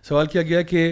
سوال کیا گیا کہ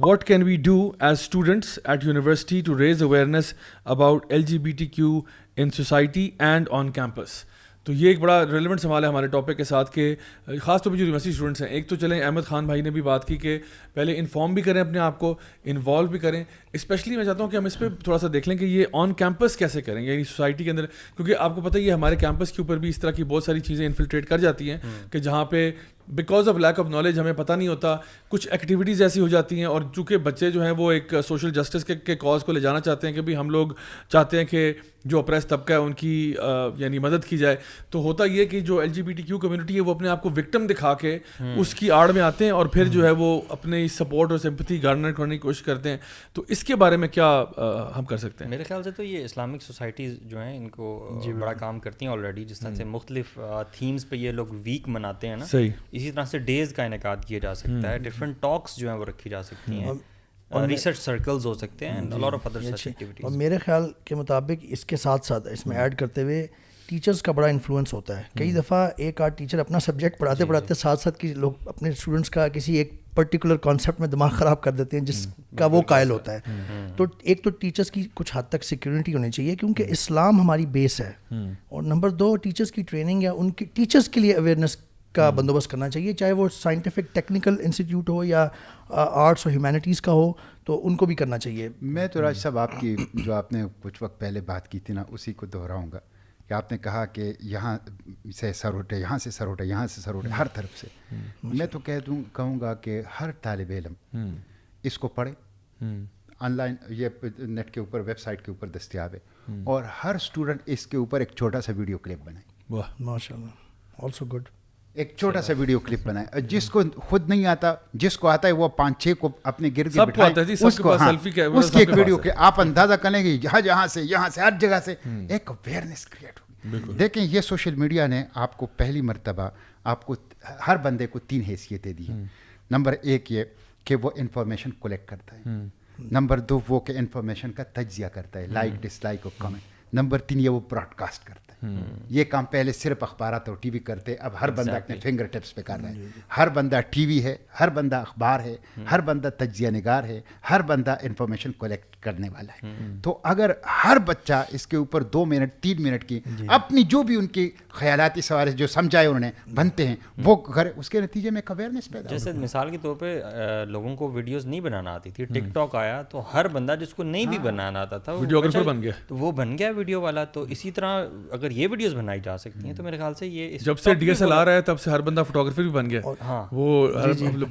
what can we do as students at university to raise awareness about LGBTQ in society and on campus. تو یہ ایک بڑا ریلیونٹ سوال ہے ہمارے ٹاپک کے ساتھ کہ خاص طور پہ جو یونیورسٹی اسٹوڈنٹس ہیں, ایک تو چلیں احمد خان بھائی نے بھی بات کی کہ پہلے انفارم بھی کریں اپنے آپ کو, انوالو بھی کریں. اسپیشلی میں چاہتا ہوں کہ ہم اس پہ تھوڑا سا دیکھ لیں کہ یہ آن کیمپس کیسے کریں, یعنی سوسائٹی کے اندر, کیونکہ آپ کو پتہ ہی ہے ہمارے کیمپس کے اوپر بھی اس طرح کی بہت ساری چیزیں انفلٹریٹ کر جاتی ہیں کہ جہاں پہ because of lack of knowledge ہمیں پتہ نہیں ہوتا, کچھ ایکٹیویٹیز ایسی ہو جاتی ہیں. اور چونکہ بچے جو ہیں وہ ایک سوشل جسٹس کے کاز کو لے جانا چاہتے ہیں کہ بھی ہم لوگ چاہتے ہیں کہ جو اپریس طبقہ ہے ان کی یعنی مدد کی جائے, تو ہوتا یہ کہ جو LGBTQ کمیونٹی ہے وہ اپنے آپ کو وکٹم دکھا کے اس کی آڑ میں آتے ہیں اور پھر جو ہے وہ اپنے سپورٹ اور سمپتھی گارنر کرنے کی کوشش کرتے ہیں. تو اس کے بارے میں کیا ہم کر سکتے ہیں؟ میرے خیال سے تو یہ اسلامک سوسائٹیز جو ہیں ان کو بڑا کام کرتی ہیں آلریڈی, جس طرح سے مختلف تھیمز پہ یہ لوگ ویک مناتے ہیں نا, صحیح اسی طرح سے ڈیز کا انعقاد کیا جا سکتا ہے, ڈفرینٹ ٹاکس جو ہیں وہ رکھی جا سکتی ہیں, ریسرچ سرکلز ہو سکتے ہیں, lot of other such activities. اور میرے خیال کے مطابق اس کے ساتھ ساتھ اس میں ایڈ کرتے ہوئے ٹیچرز کا بڑا انفلوئنس ہوتا ہے. کئی دفعہ ایک آدھ ٹیچر اپنا سبجیکٹ پڑھاتے پڑھاتے ساتھ ساتھ کہ لوگ اپنے اسٹوڈنٹس کا کسی ایک پرٹیکولر کانسیپٹ میں دماغ خراب کر دیتے ہیں جس کا وہ قائل ہوتا ہے. تو ایک تو ٹیچرس کی کچھ حد تک سیکیورٹی ہونی چاہیے کیونکہ اسلام ہماری بیس ہے, اور نمبر 2 ٹیچرس کی ٹریننگ یا ان کی ٹیچرس کے لیے اویئرنیس کا بندوبست کرنا چاہیے, چاہے وہ سائنٹیفک ٹیکنیکل انسٹیٹیوٹ ہو یا آرٹس اور ہیومینٹیز کا ہو, تو ان کو بھی کرنا چاہیے. میں تو راج صاحب آپ کی جو آپ نے کچھ وقت پہلے بات کی تھی نا, اسی کو دہراؤں گا کہ آپ نے کہا کہ یہاں سے سر اٹھے, یہاں سے سر اٹھے, یہاں سے سر اٹھے, ہر طرف سے. میں تو کہوں گا کہ ہر طالب علم اس کو پڑھے, آن لائن یہ نیٹ کے اوپر ویب سائٹ کے اوپر دستیاب ہے, اور ہر اسٹوڈنٹ اس کے اوپر ایک چھوٹا سا ویڈیو کلپ بنائے. واہ ماشاء اللہ, آلسو گڈ. ایک چھوٹا سا ویڈیو کلپ بنائے, جس کو خود نہیں آتا, جس کو آتا ہے وہ 5-6 کو اپنے گرد بٹھائیں, اس کو اس کی ایک ویڈیو کے آپ اندازہ کریں گے یہاں سے ہر جگہ سے ایک اویئرنیس کریٹ ہوگی. دیکھیں یہ سوشل میڈیا نے آپ کو پہلی مرتبہ آپ کو ہر بندے کو 3 حیثیتیں دی ہیں. نمبر 1 یہ کہ وہ انفارمیشن کلیکٹ کرتا ہے, نمبر 2 وہ کہ انفارمیشن کا تجزیہ کرتا ہے, لائک ڈس لائک اور کمنٹ, نمبر 3 یہ وہ براڈ کاسٹ کرتا ہے. یہ کام پہلے صرف اخبارات اور ٹی وی کرتے, اب ہر بندہ اپنے فنگر ٹپس پہ کر رہا ہے. ہر بندہ ٹی وی ہے, ہر بندہ اخبار ہے, ہر بندہ تجزیہ نگار ہے, ہر بندہ انفارمیشن کلیکٹ کرنے والا ہے. تو اگر ہر بچہ اس کے اوپر 2 منٹ 3 منٹ کی اپنی جو بھی ان کی خیالاتی سوال جو سمجھائے انہوں نے بنتے ہیں وہ کرے, اس کے نتیجے میں ایک اویئرنیس پیدا. جیسے مثال کے طور پہ لوگوں کو ویڈیوز نہیں بنانا آتی تھی, ٹک ٹاک آیا تو ہر بندہ جس کو نہیں بھی بنانا آتا تھا ویڈیوگرافر بن گیا, تو وہ بن گیا ویڈیو والا. تو اسی طرح اگر یہ ویڈیوز بنائی جا سکتی ہیں تو میرے خیال سے یہ جب سے DSLR آیا تب سے ہر بندہ فوٹوگرافر بھی بن گیا, وہ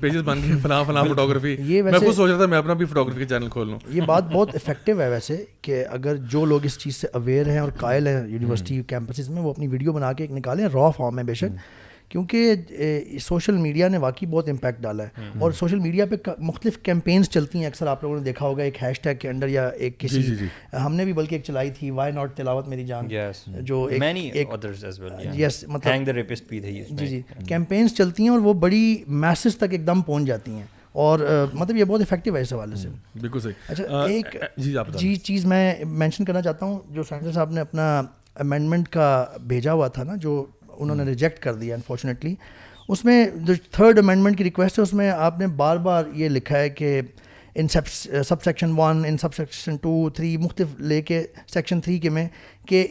پیجز بن گئے فلاں فوٹوگرافی. میں خود سوچ رہا تھا میں اپنا بھی فوٹوگرافی کا چینل کھول لوں. یہ بات بہت افیکٹو ہے ویسے کہ اگر جو لوگ اس چیز سے اویئر ہیں اور قائل ہیں یونیورسٹی کیمپسز میں, وہ اپنی ویڈیو بنا کے نکالیں را فارم میں بے شک, کیونکہ سوشل میڈیا نے واقعی بہت امپیکٹ ڈالا ہے. اور سوشل میڈیا پہ مختلف کیمپینز چلتی ہیں, اکثر آپ لوگوں نے دیکھا ہوگا ایک ہیش ٹیگ کے انڈر یا ایک کسی, ہم نے بھی بلکہ ایک چلائی تھی وائی ناٹ تلاوت میری جان, جو جی کیمپینز چلتی ہیں اور وہ بڑی میسز تک ایک دم پہنچ جاتی ہیں, اور مطلب یہ بہت افیکٹو ہے اس حوالے سے. بالکل صحیح. اچھا ایک چیز میں مینشن کرنا چاہتا ہوں, جو سینیٹر صاحب نے اپنا امینڈمنٹ کا بھیجا ہوا تھا نا, جو انہوں نے ریجیکٹ کر دیا انفارچونیٹلی, اس میں جو 3rd امینڈمنٹ کی ریکویسٹ ہے اس میں آپ نے بار بار یہ لکھا ہے کہ ان سب سیکشن 1 ان سب سیکشن 2 3 مختلف لے کے سیکشن 3 کے میں کہ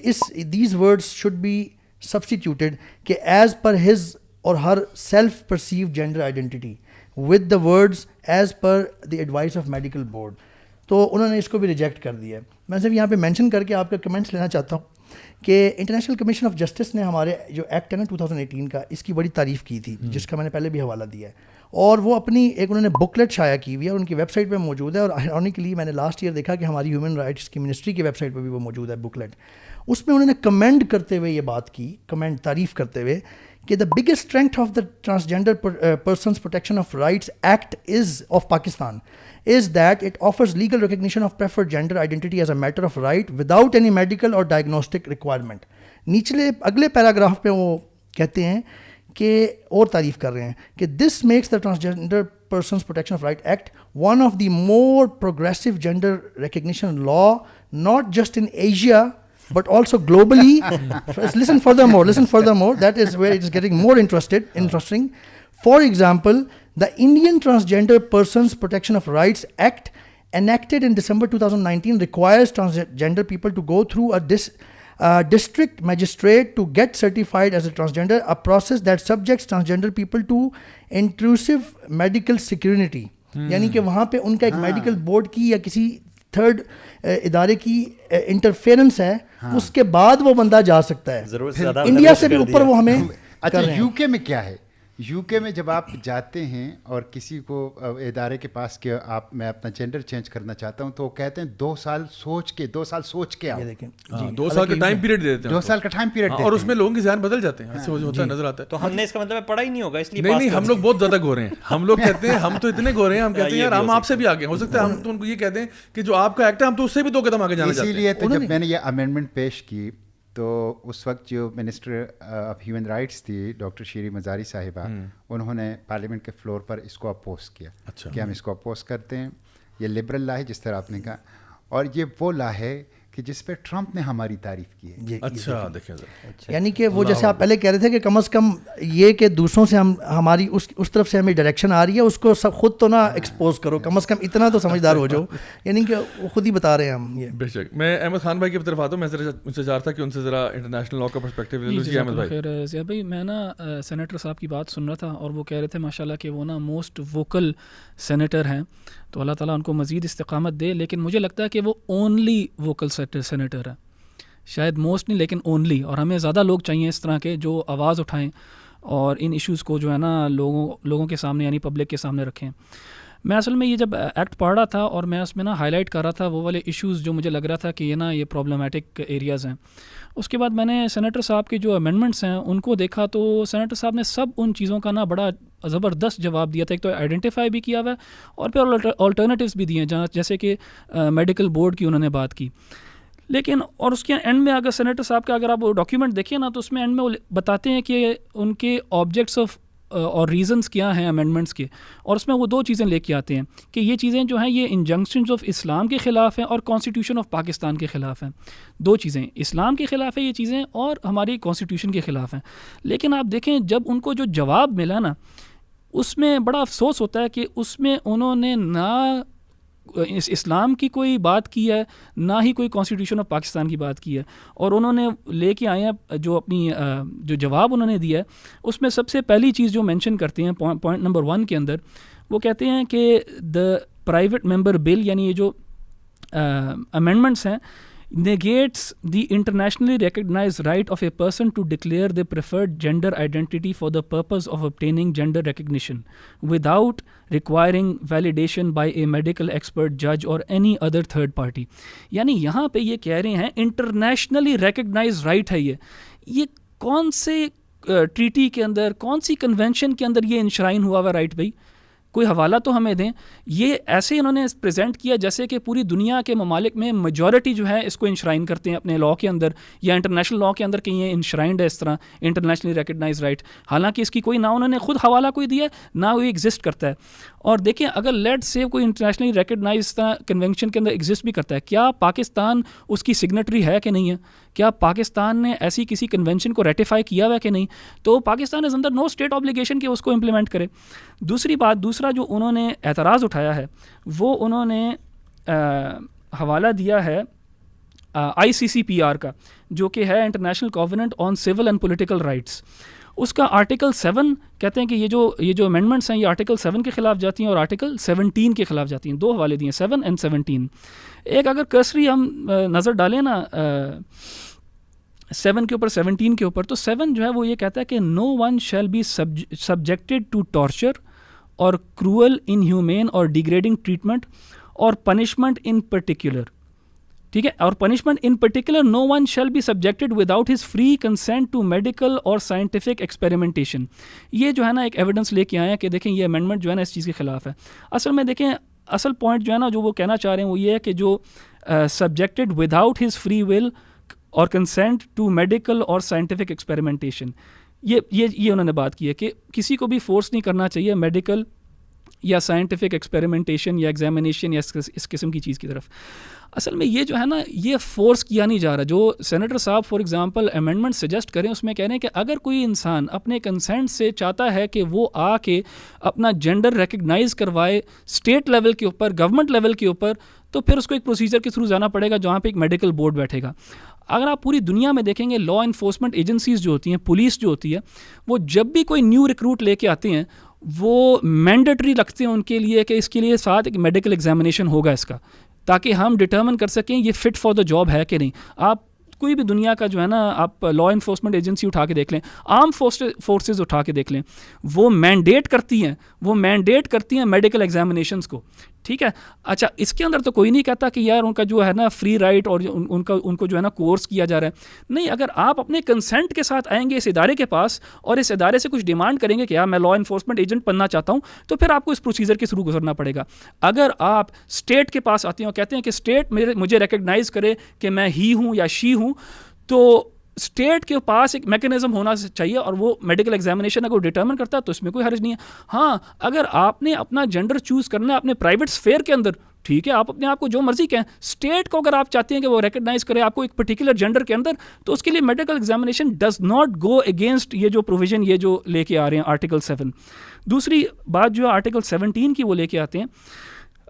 دیز ورڈس شوڈ بی سبسٹیٹیوٹیڈ کہ as per his or her self perceive gender identity with the words as per the advice of medical board. تو انہوں نے اس کو بھی ریجیکٹ کر دیا ہے. میں صرف یہاں پہ مینشن کر کے آپ کا کمنٹس لینا چاہتا ہوں کہ انٹرنیشنل کمیشن آف جسٹس نے ہمارے جو ایکٹ ہے نا 2018 کا, اس کی بڑی تعریف کی تھی, جس کا میں نے پہلے بھی حوالہ دیا ہے, اور وہ اپنی ایک انہوں نے بکلیٹ شائع کی ہوئی ہے, ان کی ویب سائٹ پہ موجود ہے. اور آئرونیکلی میں نے لاسٹ ایئر دیکھا کہ ہماری ہیومن رائٹس کی منسٹری کی ویب سائٹ پہ بھی وہ موجود ہے بکلیٹ. اس میں انہوں نے کمنڈ کرتے ہوئے یہ بات کی, تعریف کرتے ہوئے کہ the biggest strength of the Transgender Persons Protection of Rights Act of Pakistan is that it offers legal recognition of preferred gender identity as a matter of right without any medical or diagnostic requirement. نیچلے اگلے paragraph پہ وہ کہتے ہیں کہ اور تعریف کر رہے ہیں کہ this makes the Transgender Persons Protection of Rights Act one of the more progressive gender recognition law not just in Asia but also globally. Listen furthermore, that is where it is getting more interesting. For example, The Indian Transgender Persons Protection of Rights Act, enacted in December 2019, requires transgender people to go through a district magistrate to get certified as a transgender, a process that subjects transgender people to intrusive medical scrutiny. یعنی کہ وہاں پہ ان کا ایک medical board کی یا کسی third ادارے کی انٹرفیئرنس ہے, اس کے بعد وہ بندہ جا سکتا ہے. انڈیا سے بھی اوپر وہ ہمیں. اچھا یو کے میں کیا ہے؟ یو کے میں جب آپ جاتے ہیں اور کسی کو ادارے کے پاس کہ آپ میں اپنا جینڈر چینج کرنا چاہتا ہوں, تو وہ کہتے ہیں 2 سال سوچ کے آؤ. دیکھیں 2 سال کا ٹائم پیریڈ دیتے ہیں, 2 سال کا ٹائم پیریڈ, اور اس میں لوگوں کے ذہن بدل جاتے ہیں, ایسے ہوتا ہے, نظر آتا ہے. تو ہم نے اس کا مطلب پڑھا ہی نہیں ہوگا, اس لیے نہیں ہم لوگ بہت زیادہ گورے ہیں. ہم لوگ کہتے ہیں ہم تو اتنے گورے ہیں, ہم کہتے ہیں یار ہم آپ سے بھی آگے. ہو سکتا ہے ہم تو ان کو یہ کہتے ہیں کہ جو آپ کا ایکٹ ہے ہم تو اس سے بھی 2 قدم آگے جانا چاہتے ہیں. اسی لیے تو جب میں نے یہ امینڈمنٹ پیش کی تو اس وقت جو منسٹر آف ہیومن رائٹس تھی ڈاکٹر شیری مزاری صاحبہ, انہوں نے پارلیمنٹ کے فلور پر اس کو اپوز کیا کہ ہم اس کو اپوز کرتے ہیں. یہ لبرل لا ہے جس طرح آپ نے کہا, اور یہ وہ لا ہے کہ جس پہ ٹرمپ نے ہماری تعریف کی ہے. اچھا دیکھیں, یعنی کہ وہ جیسے آپ پہلے کہہ رہے تھے کہ کم از کم یہ کہ دوسروں سے ہماری اس طرف سے ہمیں ڈائریکشن آ رہی ہے, اس کو سب خود تو نہ ایکسپوز کرو, کم از کم اتنا تو سمجھدار ہو جاؤ. یعنی کہ وہ خود ہی بتا رہے ہیں ہم. یہ بے شک. میں احمد خان بھائی کی طرف آتا ہوں. میں ان سے چاہ رہا تھا کہ ان سے ذرا انٹرنیشنل لا کا پرسپیکٹیو لے لیجیے. احمد بھائی. خیر زیاد بھائی, میں نا سینیٹر صاحب کی بات سن رہا تھا اور وہ کہہ رہے تھے ماشاءاللہ کہ وہ نا موسٹ ووکل سینیٹر ہیں, تو اللہ تعالیٰ ان کو مزید استقامت دے. لیکن مجھے لگتا ہے کہ وہ اونلی ووکل سینیٹر ہے, شاید موسٹ نہیں لیکن اونلی. اور ہمیں زیادہ لوگ چاہیے اس طرح کے جو آواز اٹھائیں اور ان ایشوز کو جو ہے نا لوگوں کے سامنے یعنی پبلک کے سامنے رکھیں. میں اصل میں یہ جب ایکٹ پڑھ رہا تھا اور میں اس میں نا ہائی لائٹ کر رہا تھا وہ والے ایشوز جو مجھے لگ رہا تھا کہ یہ پرابلمٹک ایریاز ہیں. اس کے بعد میں نے سینیٹر صاحب کے جو امینڈمنٹس ہیں ان کو دیکھا تو سینیٹر صاحب نے سب ان چیزوں کا نا بڑا زبردست جواب دیا تھا. ایک تو آئیڈینٹیفائی بھی کیا ہوا ہے اور پھر آلٹرنیٹیوز بھی دیے ہیں, جیسے کہ میڈیکل بورڈ کی انہوں نے بات کی. لیکن اور اس کے اینڈ میں اگر سینیٹر صاحب کا اگر آپ وہ ڈاکیومنٹ دیکھیں نا تو اس میں اینڈ میں وہ بتاتے ہیں کہ ان کے آبجیکٹس آف اور ریزنس کیا ہیں امینڈمنٹس کے, اور اس میں وہ 2 چیزیں لے کے آتے ہیں کہ یہ چیزیں جو ہیں یہ انجنکشنز آف اسلام کے خلاف ہیں اور کانسٹیٹیوشن آف پاکستان کے خلاف ہیں. 2 چیزیں, اسلام کے خلاف ہے یہ چیزیں اور ہماری کانسٹیٹیوشن کے خلاف ہیں. لیکن آپ دیکھیں جب ان کو جو جواب ملا نا اس میں بڑا افسوس ہوتا ہے کہ اس میں انہوں نے نہ اسلام کی کوئی بات کی ہے نہ ہی کوئی کانسٹیٹیوشن آف پاکستان کی بات کی ہے. اور انہوں نے لے کے آئے ہیں جو اپنی جو جواب انہوں نے دیا ہے اس میں سب سے پہلی چیز جو مینشن کرتے ہیں پوائنٹ نمبر 1 کے اندر, وہ کہتے ہیں کہ دا پرائیویٹ ممبر بل یعنی یہ جو امینڈمنٹس ہیں negates the internationally recognized right of a person to declare their preferred gender identity for the purpose of obtaining gender recognition without requiring validation by a medical expert, judge or any other third party. یعنی یہاں پہ یہ کہہ رہے ہیں internationally recognise right ہے. یہ کون سے ٹریٹی کے اندر, کون سی کنونشن کے اندر یہ انشرائن ہوا ہوا رائٹ بھائی؟ کوئی حوالہ تو ہمیں دیں. یہ ایسے انہوں نے پریزنٹ کیا جیسے کہ پوری دنیا کے ممالک میں میجورٹی جو ہے اس کو انشرائن کرتے ہیں اپنے لا کے اندر یا انٹرنیشنل لا کے اندر کہ یہ انشرائنڈ ہے اس طرح انٹرنیشنلی ریکگنائز رائٹ, حالانکہ اس کی کوئی نہ انہوں نے خود حوالہ کوئی دیا ہے نہ وہ ایگزسٹ کرتا ہے. اور دیکھیں اگر لیٹ سے کوئی انٹرنیشنلی ریکگنائز کنونشن کے اندر ایگزسٹ بھی کرتا ہے, کیا پاکستان اس کی سگنیٹری ہے کہ نہیں ہے؟ کیا پاکنستان نے ایسی کسی کنونشن کو ریٹیفائی کیا ہوا ہے کہ نہیں؟ تو Pakistan is under no state obligation کہ اس کو امپلیمنٹ کرے. دوسری بات, دوسرا جو انہوں نے اعتراض اٹھایا ہے وہ انہوں نے حوالہ دیا ہے ICCPR کا, جو کہ ہے international covenant on civil and political rights. اس کا آرٹیکل 7 کہتے ہیں کہ یہ جو امینڈمنٹس ہیں یہ آرٹیکل 7 کے خلاف جاتی ہیں اور آرٹیکل 17 کے خلاف جاتی ہیں. 2 حوالے دیے 7 اینڈ 17. ایک اگر کرسری ہم نظر ڈالیں نا 7 کے اوپر 17 کے اوپر, تو 7 جو ہے وہ یہ کہتا ہے کہ no one shall be subjected to torture or cruel, inhumane or degrading treatment or punishment in particular. ٹھیک ہے, اور punishment in particular no one shall be subjected without his free consent to medical or scientific experimentation. یہ جو ہے نا ایک evidence لے کے آئے ہیں کہ دیکھیں یہ امینڈمنٹ جو ہے نا اس چیز کے خلاف ہے. اصل میں دیکھیں اصل پوائنٹ جو ہے نا جو وہ کہنا چاہ رہے ہیں وہ یہ ہے کہ جو subjected without his free will or consent to medical or scientific experimentation, یہ انہوں نے بات کی ہے کہ کسی کو بھی فورس نہیں کرنا چاہیے میڈیکل یا سائنٹیفک ایکسپیریمنٹیشن یا ایگزامینیشن یا اس قسم کی چیز کی طرف. اصل میں یہ جو ہے نا یہ فورس کیا نہیں جا رہا. جو سینیٹر صاحب فار ایگزامپل امینڈمنٹ سجیسٹ کریں اس میں کہہ رہے ہیں کہ اگر کوئی انسان اپنے کنسنٹ سے چاہتا ہے کہ وہ آ کے اپنا جینڈر ریکگنائز کروائے اسٹیٹ لیول کے اوپر, گورنمنٹ لیول کے اوپر, تو پھر اس کو ایک پروسیجر کے تھرو جانا پڑے گا جہاں پہ ایک میڈیکل بورڈ بیٹھے گا. اگر آپ پوری دنیا میں دیکھیں گے لا انفورسمنٹ ایجنسیز جو ہوتی ہیں, پولیس جو ہوتی ہے, وہ جب بھی کوئی نیو ریکروٹ لے کے آتے ہیں وہ مینڈیٹری رکھتے ہیں ان کے لیے کہ اس کے لیے ساتھ ایک میڈیکل ایگزامینیشن ہوگا اس کا, تاکہ ہم ڈٹرمن کر سکیں یہ فٹ فار دا جاب ہے کہ نہیں. آپ کوئی بھی دنیا کا جو ہے نا آپ لا انفورسمنٹ ایجنسی اٹھا کے دیکھ لیں, آرم فورسز اٹھا کے دیکھ لیں, وہ مینڈیٹ کرتی ہیں میڈیکل ایگزامینیشنس کو. ٹھیک ہے, اچھا اس کے اندر تو کوئی نہیں کہتا کہ یار ان کا جو ہے نا فری رائٹ اور ان کو جو ہے نا کورس کیا جا رہا ہے. نہیں, اگر آپ اپنے کنسنٹ کے ساتھ آئیں گے اس ادارے کے پاس اور اس ادارے سے کچھ ڈیمانڈ کریں گے کہ یار میں لا انفورسمنٹ ایجنٹ بننا چاہتا ہوں, تو پھر آپ کو اس پروسیجر کے تھرو گزرنا پڑے گا. اگر آپ اسٹیٹ کے پاس آتے ہیں اور کہتے ہیں کہ اسٹیٹ مجھے ریکگنائز کرے کہ میں ہی ہوں یا شی ہوں, تو اسٹیٹ کے پاس ایک میکینزم ہونا چاہیے اور وہ میڈیکل ایگزامینیشن اگر ڈیٹرمن کرتا ہے تو اس میں کوئی حرج نہیں ہے. ہاں, اگر آپ نے اپنا جینڈر چوز کرنا ہے اپنے پرائیویٹ اسفیئر کے اندر, ٹھیک ہے, آپ اپنے آپ کو جو مرضی کہیں. اسٹیٹ کو اگر آپ چاہتے ہیں کہ وہ ریکگنائز کرے آپ کو ایک پرٹیکولر جینڈر کے اندر, تو اس کے لیے medical examination does not go against یہ جو پروویژن یہ جو لے کے آ رہے ہیں آرٹیکل 7. دوسری بات جو آرٹیکل 17 کی وہ لے کے آتے ہیں,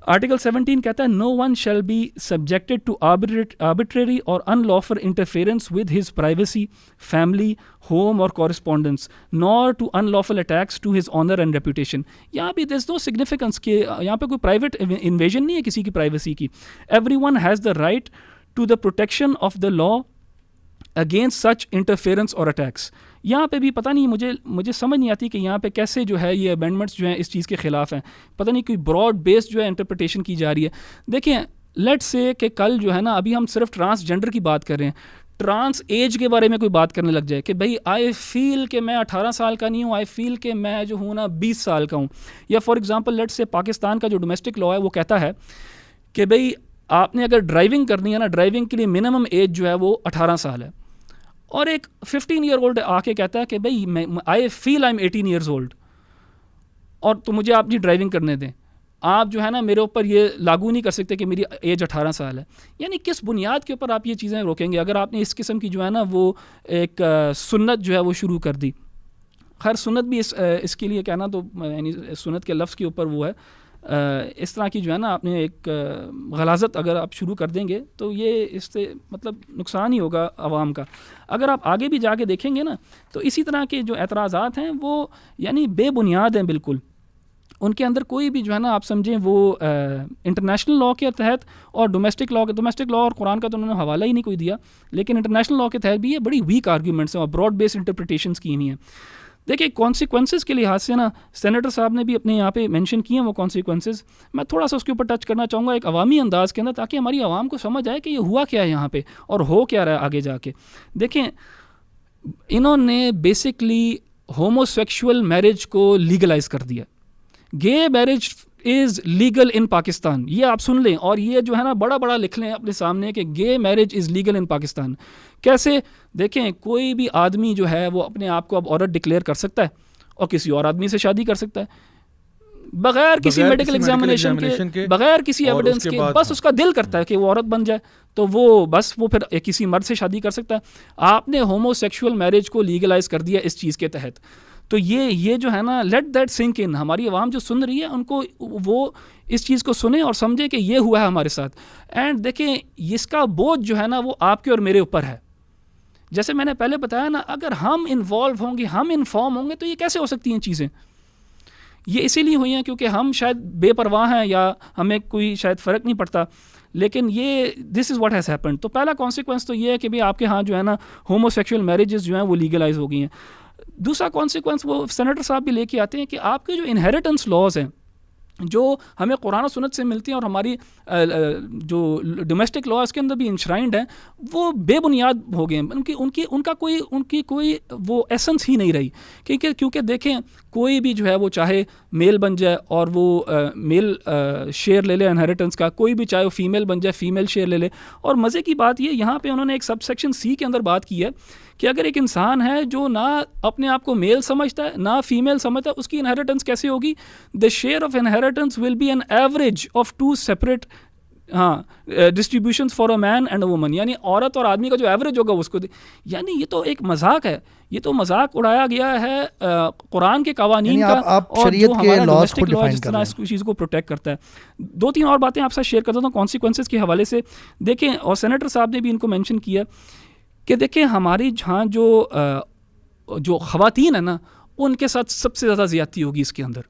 آرٹیکل 17 کہتا ہے no one shall be subjected to arbitrary or unlawful interference with his privacy, family, home or correspondence, nor to unlawful attacks to his honor and reputation. یہاں پہ there's no significance کہ یہاں پہ کوئی private invasion نہیں ہے کسی کی privacy کی. Everyone has the right to the protection of the law against such interference or attacks. یہاں پہ بھی پتہ نہیں مجھے سمجھ نہیں آتی کہ یہاں پہ کیسے جو ہے یہ امینڈمنٹس جو ہیں اس چیز کے خلاف ہیں. پتہ نہیں کوئی براڈ بیس جو ہے انٹرپریٹیشن کی جا رہی ہے. دیکھیں لیٹ سے کہ کل جو ہے نا ابھی ہم صرف ٹرانسجینڈر کی بات کر رہے ہیں, ٹرانس ایج کے بارے میں کوئی بات کرنے لگ جائے کہ بھائی آئی فیل کہ میں 18 سال کا نہیں ہوں, آئی فیل کہ میں جو ہوں نا 20 سال کا ہوں. یا فار ایگزامپل لیٹ سے پاکستان کا جو ڈومیسٹک لا ہے وہ کہتا ہے کہ بھائی آپ نے اگر ڈرائیونگ کرنی ہے نا, ڈرائیونگ کے لیے منیمم ایج جو ہے وہ 18 سال ہے. اور ایک 15 ایئر اولڈ آ کے کہتا ہے کہ بھائی آئی فیل آئی ایم 18 ایئرز اولڈ اور تو مجھے آپ ڈرائیونگ کرنے دیں. آپ جو ہے نا میرے اوپر یہ لاگو نہیں کر سکتے کہ میری ایج 18 سال ہے. یعنی کس بنیاد کے اوپر آپ یہ چیزیں روکیں گے اگر آپ نے اس قسم کی جو ہے نا وہ ایک سنت جو ہے وہ شروع کر دی. خیر سنت بھی اس کے لیے کہنا تو یعنی سنت کے لفظ کے اوپر وہ ہے, اس طرح کی جو ہے نا آپ نے ایک غلاظت اگر آپ شروع کر دیں گے تو یہ اس سے مطلب نقصان ہی ہوگا عوام کا. اگر آپ آگے بھی جا کے دیکھیں گے نا تو اسی طرح کے جو اعتراضات ہیں وہ یعنی بے بنیاد ہیں بالکل. ان کے اندر کوئی بھی جو ہے نا آپ سمجھیں وہ انٹرنیشنل لاء کے تحت اور ڈومیسٹک لاء اور قرآن کا تو انہوں نے حوالہ ہی نہیں کوئی دیا, لیکن انٹرنیشنل لاء کے تحت بھی یہ بڑی ویک آرگیومنٹس ہیں اور براڈ بیس انٹرپریٹیشنس کی ہوئی ہیں. دیکھیں کانسیکوینسز کے لحاظ سے نا سینیٹر صاحب نے بھی اپنے یہاں پہ مینشن کیے ہیں وہ کانسیکوینسز. میں تھوڑا سا اس کے اوپر ٹچ کرنا چاہوں گا ایک عوامی انداز کے اندر تاکہ ہماری عوام کو سمجھ آئے کہ یہ ہوا کیا ہے یہاں پہ اور ہو کیا رہا ہے آگے جا کے. دیکھیں انہوں نے بیسکلی ہومو سیکشول میرج کو لیگلائز کر دیا. گے marriage is legal in Pakistan, یہ آپ سن لیں اور یہ جو ہے نا بڑا بڑا لکھ لیں اپنے سامنے کہ گے marriage is legal in Pakistan. کیسے؟ دیکھیں کوئی بھی آدمی جو ہے وہ اپنے آپ کو اب عورت ڈکلیئر کر سکتا ہے اور کسی اور آدمی سے شادی کر سکتا ہے بغیر کسی میڈیکل ایگزامینیشن کے, بغیر کسی ایویڈنس کے. بس اس کا دل کرتا ہے کہ وہ عورت بن جائے تو وہ بس وہ پھر کسی مرد سے شادی کر سکتا ہے. آپ نے ہومو سیکشول میرج کو لیگلائز کر دیا اس چیز کے تحت. تو یہ جو ہے نا لیٹ دیٹ سنک ان. ہماری عوام جو سن رہی ہے ان کو وہ اس چیز کو سنیں اور سمجھے کہ یہ ہوا ہے ہمارے ساتھ. اینڈ دیکھیں اس کا بوجھ جو ہے نا وہ آپ کے اور میرے اوپر ہے. جیسے میں نے پہلے بتایا نا اگر ہم انوالو ہوں گے, ہم انفارم ہوں گے تو یہ کیسے ہو سکتی ہیں چیزیں. یہ اسی لیے ہوئی ہیں کیونکہ ہم شاید بے پرواہ ہیں یا ہمیں کوئی شاید فرق نہیں پڑتا, لیکن یہ دس از واٹ ہیز ہیپنڈ. تو پہلا کانسیکوینس تو یہ ہے کہ بھائی آپ کے ہاں جو ہے نا ہومو سیکشول میرجز جو ہیں وہ لیگلائز ہو گئی ہیں. دوسرا کانسیکوینس وہ سینیٹر صاحب بھی لے کے آتے ہیں کہ آپ کے جو انہیریٹنس لاز ہیں جو ہمیں قرآن و سنت سے ملتی ہیں اور ہماری جو ڈومیسٹک لا اس کے اندر بھی انشرائنڈ ہیں وہ بے بنیاد ہو گئے ہیں. ان کی کوئی وہ ایسنس ہی نہیں رہی. کیونکہ دیکھیں کوئی بھی جو ہے وہ چاہے میل بن جائے اور وہ میل شیئر لے لے انہیریٹنس کا, کوئی بھی چاہے وہ فیمیل بن جائے فیمیل شیئر لے لے. اور مزے کی بات یہ یہاں پہ انہوں نے ایک سب سیکشن سی کے اندر بات کی ہے کہ اگر ایک انسان ہے جو نہ اپنے آپ کو میل سمجھتا ہے نہ فیمیل سمجھتا ہے, اس کی انہیریٹنس کیسے ہوگی؟ The share of inheritance will be an average of 2 separate distributions for a man and a woman, یعنی عورت اور آدمی کا جو ایوریج ہوگا اس کو یعنی یہ تو ایک مذاق ہے, یہ تو مذاق اڑایا گیا ہے قرآن کے قوانین کا, اور جو ہمارا ڈومیسٹک لا جس طرح اس چیز کو پروٹیکٹ کرتا ہے. 2-3 اور باتیں آپ سے شیئر کرتا ہوں کانسیکوینسز کے حوالے سے. دیکھیں, اور سینیٹر صاحب نے بھی ان کو مینشن کیا کہ دیکھیں ہماری جہاں جو خواتین ہیں نا, ان کے ساتھ سب سے زیادہ زیادتی ہوگی اس کے اندر.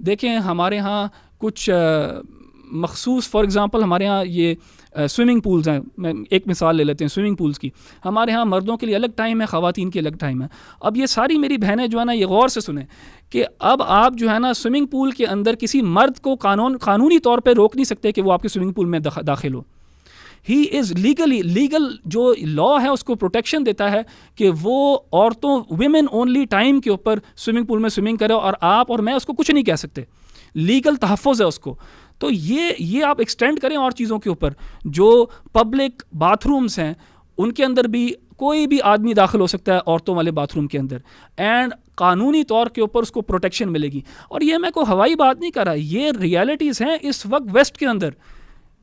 دیکھیں ہمارے ہاں کچھ مخصوص, فار ایگزامپل ہمارے ہاں یہ سوئمنگ پولز ہیں, میں ایک مثال لے لیتے ہیں سوئمنگ پولز کی. ہمارے ہاں مردوں کے لیے الگ ٹائم ہے, خواتین کے الگ ٹائم ہے. اب یہ ساری میری بہنیں جو ہے نا یہ غور سے سنیں کہ اب آپ جو ہے نا سوئمنگ پول کے اندر کسی مرد کو قانونی طور پہ روک نہیں سکتے کہ وہ آپ کے سوئمنگ پول میں داخل ہو. ہی از لیگل جو لا ہے اس کو پروٹیکشن دیتا ہے کہ وہ عورتوں ویمن اونلی ٹائم کے اوپر سوئمنگ پول میں سوئمنگ کرے, اور آپ اور میں اس کو کچھ نہیں کہہ سکتے. لیگل تحفظ ہے اس کو. تو یہ آپ ایکسٹینڈ کریں اور چیزوں کے اوپر. جو پبلک باتھ رومس ہیں ان کے اندر بھی کوئی بھی آدمی داخل ہو سکتا ہے عورتوں والے باتھ روم کے اندر, اینڈ قانونی طور کے اوپر اس کو پروٹیکشن ملے گی. اور یہ میں کوئی ہوائی بات نہیں کر رہا, یہ ریالٹیز ہیں اس وقت ویسٹ کے اندر.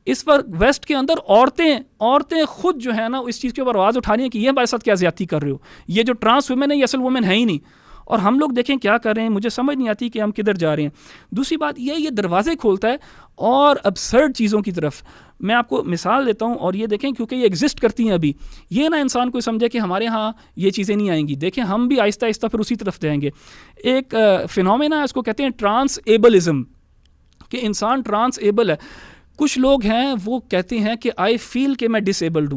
اس وقت ویسٹ کے اندر عورتیں خود جو ہے نا اس چیز کے اوپر آواز اٹھانی ہے کہ یہ ہمارے ساتھ کیا زیادتی کر رہے ہو, یہ جو ٹرانس ویمن ہے یہ اصل وومن ہے ہی نہیں. اور ہم لوگ دیکھیں کیا کر رہے ہیں, مجھے سمجھ نہیں آتی کہ ہم کدھر جا رہے ہیں. دوسری بات یہ دروازے کھولتا ہے اور ابسرڈ چیزوں کی طرف. میں آپ کو مثال دیتا ہوں, اور یہ دیکھیں کیونکہ یہ ایگزسٹ کرتی ہیں ابھی, یہ نہ انسان کو سمجھے کہ ہمارے ہاں یہ چیزیں نہیں آئیں گی. دیکھیں ہم بھی آہستہ آہستہ پھر اسی طرف جائیں گے. ایک فینومینا ہے, اس کو کہتے ہیں ٹرانس ایبلزم, کہ انسان ٹرانس ایبل ہے. کچھ لوگ ہیں وہ کہتے ہیں کہ آئی فیل کہ میں ڈس ایبلڈ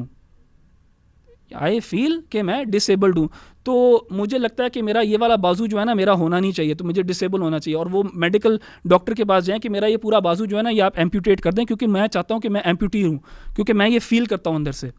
ہوں, تو مجھے لگتا ہے کہ میرا یہ والا بازو جو ہے نا میرا ہونا نہیں چاہیے, تو مجھے ڈسیبل ہونا چاہیے. اور وہ میڈیکل ڈاکٹر کے پاس جائیں کہ میرا یہ پورا بازو جو ہے نا یہ آپ ایمپیوٹیٹ کر دیں, کیونکہ میں چاہتا ہوں کہ میں ایمپیوٹی ہوں, کیونکہ میں یہ فیل کرتا ہوں اندر سے.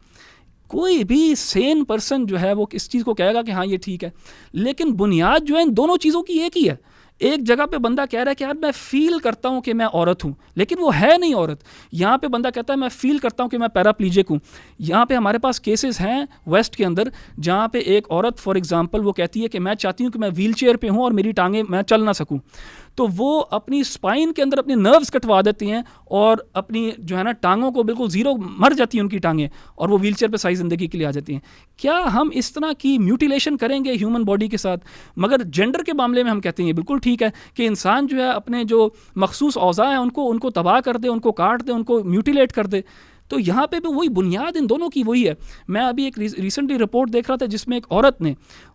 کوئی بھی سین پرسن جو ہے وہ اس چیز کو کہے گا کہ ہاں یہ ٹھیک ہے, لیکن بنیاد جو ہے ان دونوں چیزوں کی ایک ہی ہے. ایک جگہ پہ بندہ کہہ رہا ہے کہ یار میں فیل کرتا ہوں کہ میں عورت ہوں, لیکن وہ ہے نہیں عورت. یہاں پہ بندہ کہتا ہے میں فیل کرتا ہوں کہ میں پیراپلیجک ہوں. یہاں پہ ہمارے پاس کیسز ہیں ویسٹ کے اندر جہاں پہ ایک عورت فار ایگزامپل وہ کہتی ہے کہ میں چاہتی ہوں کہ میں ویل چیئر پہ ہوں اور میری ٹانگیں میں چل نہ سکوں, تو وہ اپنی اسپائن کے اندر اپنے نروز کٹوا دیتی ہیں اور اپنی جو ہے نا ٹانگوں کو بالکل زیرو مر جاتی ہیں ان کی ٹانگیں, اور وہ ویل چیئر پہ صحیح زندگی کے لیے آ جاتی ہیں. کیا ہم اس طرح کی میوٹیلیشن کریں گے ہیومن باڈی کے ساتھ؟ مگر جینڈر کے معاملے میں ہم کہتے ہیں یہ بالکل ٹھیک ہے کہ انسان جو ہے اپنے جو مخصوص اعضاء ہیں ان کو تباہ کر دے, ان کو کاٹ دے, ان کو میوٹیلیٹ کر دے. تو یہاں پہ بھی وہی بنیاد ان دونوں کی وہی ہے. میں ابھی ایک ریسنٹلی رپورٹ دیکھ رہا تھا جس میں ایک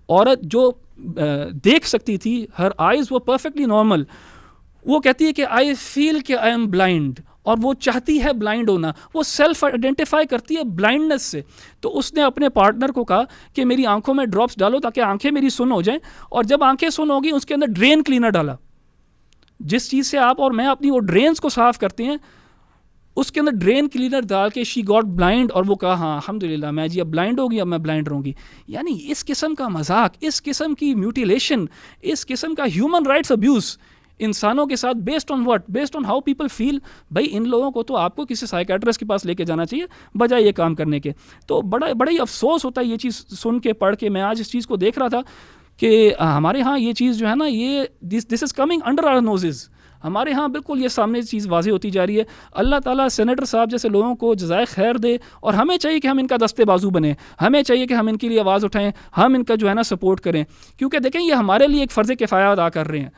عورت جو دیکھ سکتی تھی, ہر آئیز وہ پرفیکٹلی نارمل, وہ کہتی ہے کہ آئی فیل کہ آئی ایم بلائنڈ, اور وہ چاہتی ہے بلائنڈ ہونا, وہ سیلف آئیڈینٹیفائی کرتی ہے بلائنڈنس سے. تو اس نے اپنے پارٹنر کو کہا کہ میری آنکھوں میں ڈراپس ڈالو تاکہ آنکھیں میری سن ہو جائیں, اور جب آنکھیں سن ہوگی اس کے اندر ڈرین کلینر ڈالا, جس چیز سے آپ اور میں اپنی وہ ڈرینز کو صاف کرتے ہیں, اس کے اندر ڈرین کلینر ڈال کے شی گاٹ بلائنڈ, اور وہ کہا ہاں الحمدللہ میں جی اب بلائنڈ ہوگی, اب میں بلائنڈ رہوں گی. یعنی اس قسم کا مذاق, اس قسم کی میوٹیلیشن, اس قسم کا ہیومن رائٹس ابیوز انسانوں کے ساتھ based on what, based on how people feel. بھائی ان لوگوں کو تو آپ کو کسی سائیکیٹرسٹ کے پاس لے کے جانا چاہیے بجائے یہ کام کرنے کے. تو بڑا ہی افسوس ہوتا ہے یہ چیز سن کے پڑھ کے. میں آج اس چیز کو دیکھ رہا تھا کہ ہمارے ہاں یہ چیز جو ہے نا یہ دس از کمنگ انڈر آور نوزز. ہمارے ہاں بالکل یہ سامنے چیز واضح ہوتی جا رہی ہے. اللہ تعالیٰ سینیٹر صاحب جیسے لوگوں کو جزائے خیر دے, اور ہمیں چاہیے کہ ہم ان کا دستے بازو بنیں, ہمیں چاہیے کہ ہم ان کے لیے آواز اٹھائیں, ہم ان کا جو ہے نا سپورٹ کریں, کیونکہ دیکھیں یہ ہمارے لیے ایک فرض کفایہ ادا کر رہے ہیں.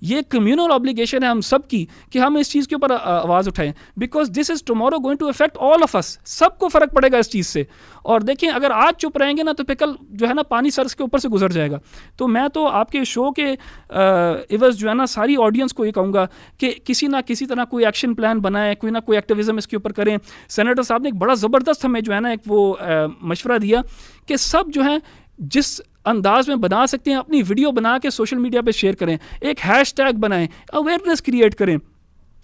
یہ کمیونل obligation ہے ہم سب کی کہ ہم اس چیز کے اوپر آواز اٹھائیں, because this is tomorrow going to affect all of us. سب کو فرق پڑے گا اس چیز سے. اور دیکھیں اگر آج چپ رہیں گے نا تو پھر کل جو ہے نا پانی سر کے اوپر سے گزر جائے گا. تو میں تو آپ کے شو کے عوض جو ہے نا ساری آڈینس کو یہ کہوں گا کہ کسی نہ کسی طرح کوئی ایکشن پلان بنائیں, کوئی نہ کوئی ایکٹیویزم اس کے اوپر کریں. سینیٹر صاحب نے ایک بڑا زبردست ہمیں جو ہے نا ایک وہ مشورہ دیا کہ سب جو ہیں جس انداز میں بنا سکتے ہیں اپنی ویڈیو بنا کے سوشل میڈیا پہ شیئر کریں, ایک ہیش ٹیگ بنائیں, اویئرنیس کریٹ کریں,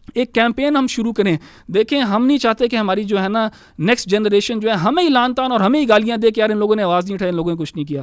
ایک کیمپین ہم شروع کریں. دیکھیں ہم نہیں چاہتے کہ ہماری جو ہے نا نیکسٹ جنریشن جو ہے ہمیں ہی لان تان اور ہمیں ہی گالیاں دے کہ یار ان لوگوں نے آواز نہیں اٹھائی, ان لوگوں نے کچھ نہیں کیا.